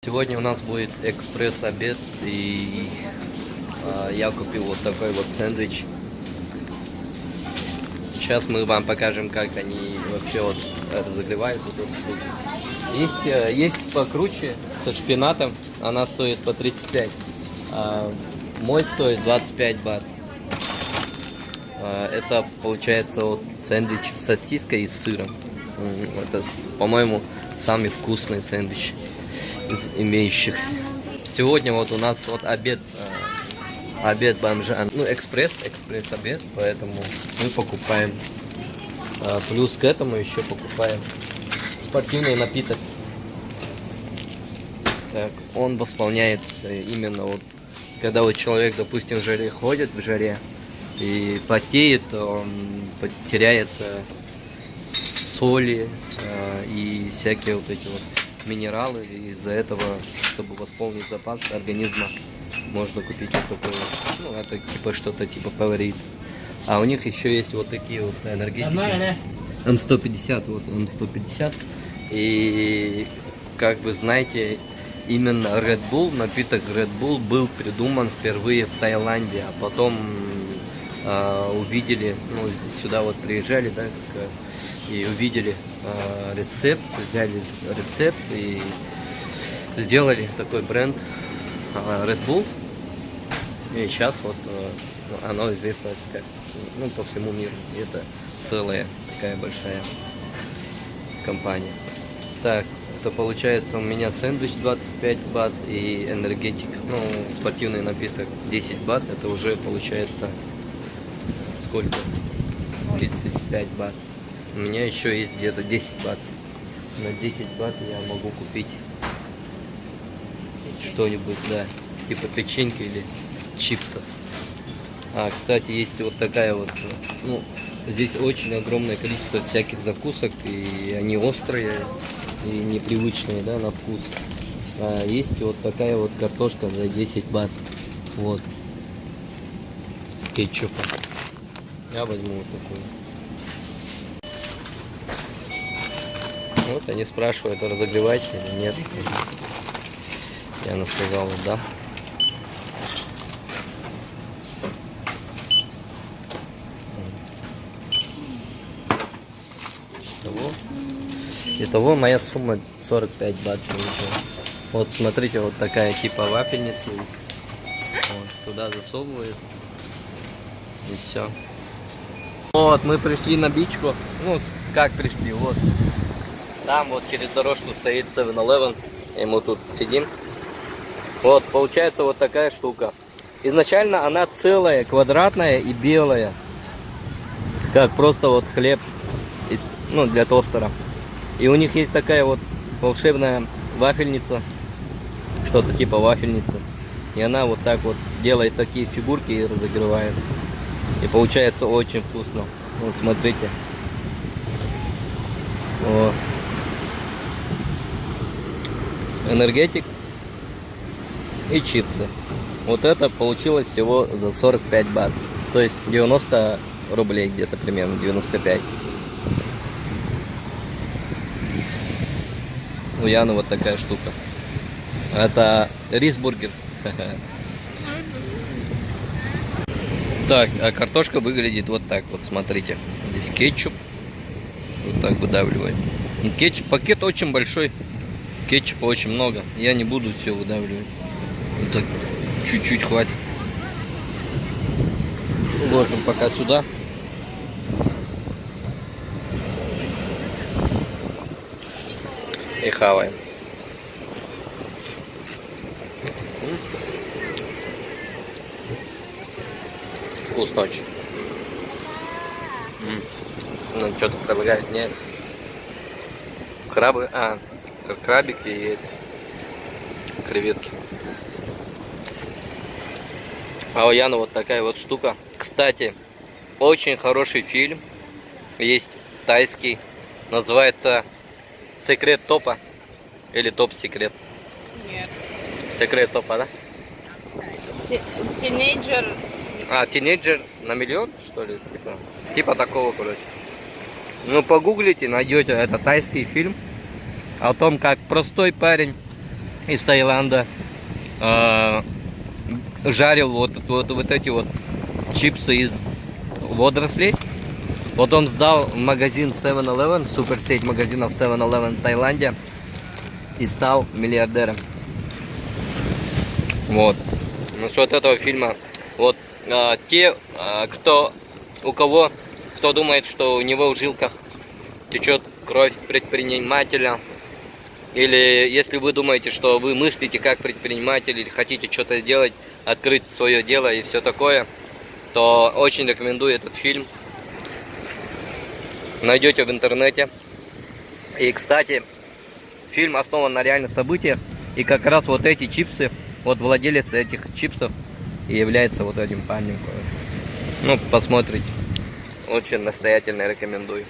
Сегодня у нас будет экспресс-обед, и я купил вот такой вот сэндвич. Сейчас мы вам покажем, как они вообще вот разогревают вот эту штуку. Есть покруче, со шпинатом, она стоит по 35, а мой стоит 25 бат. Это получается вот сэндвич с сосиской и с сыром. Это, по-моему, самый вкусный сэндвич из имеющихся. Сегодня вот у нас вот обед бомжа, ну экспресс обед, поэтому мы покупаем. Плюс к этому еще покупаем спортивный напиток. Так, он восполняет именно вот, когда вот человек, допустим, в жаре ходит, в жаре и потеет, он теряет соли и всякие вот эти вот минералы. И из-за этого, чтобы восполнить запас организма, можно купить вот такой вот, ну это типа что-то типа Powerade. А у них еще есть вот такие вот энергетики М150, вот М150. И как вы знаете, именно Red Bull, напиток Red Bull был придуман впервые в Таиланде, а потом увидели, ну сюда вот приезжали, да, и увидели рецепт, взяли рецепт и сделали такой бренд Red Bull. И сейчас вот оно известно как, ну, по всему миру. И это целая такая большая компания. Так, это получается у меня сэндвич 25 бат и энергетик, ну, спортивный напиток 10 бат. Это уже получается сколько? 35 бат. У меня еще есть где-то 10 бат. На 10 бат я могу купить что-нибудь, да, типа печеньки или чипсов. Кстати, есть вот такая вот, ну, здесь очень огромное количество всяких закусок, и они острые и непривычные, да, на вкус. Есть вот такая вот картошка за 10 бат, вот, с кетчупом. Я возьму вот такую. Вот они спрашивают, разогревать или нет. Я сказал, да. Итого моя сумма 45 бат получилась. Вот смотрите, вот такая типа вафельница есть. Вот, туда засовывает. И все. Вот, мы пришли на бичку. Ну, как пришли, вот. Там вот через дорожку стоит 7-Eleven. И мы тут сидим. Вот, получается вот такая штука. Изначально она целая, квадратная и белая. Как просто вот хлеб, ну, для тостера. И у них есть такая вот волшебная вафельница. Что-то типа вафельницы. И она вот так вот делает такие фигурки и разогревает. И получается очень вкусно. Вот смотрите. Вот. Энергетик и чипсы. Вот это получилось всего за 45 бат. То есть 90 рублей где-то примерно, 95. У Яны вот такая штука. Это рис-бургер. Так, а картошка выглядит вот так вот, смотрите. Здесь кетчуп. Вот так выдавливает. Пакет очень большой. Кетчупа очень много. Я не буду все выдавливать. Вот так чуть-чуть хватит. Ложим пока сюда. И хаваем. Вкусно очень. Ну, что-то предлагает, нет. Крабы, крабики и креветки. А у Яны вот такая вот штука. Кстати, очень хороший фильм. Есть тайский. Называется Секрет Топа. Или Топ Секрет. Нет. Секрет Топа, да? Тинейджер. Тинейджер на миллион, что ли? Типа такого, короче. Ну, погуглите, найдете. Это тайский фильм. О том, как простой парень из Таиланда жарил вот эти вот чипсы из водорослей. Потом сдал в магазин 7-Eleven, суперсеть магазинов 7-Eleven в Таиланде, и стал миллиардером. Вот. Насчет этого фильма, вот те, кто думает, что у него в жилках течет кровь предпринимателя, или если вы думаете, что вы мыслите как предприниматель, или хотите что-то сделать, открыть свое дело и все такое, то очень рекомендую этот фильм. Найдете в интернете. И, кстати, фильм основан на реальных событиях. И как раз вот эти чипсы, вот владелец этих чипсов и является вот этим парнем. Ну, посмотрите. Очень настоятельно рекомендую.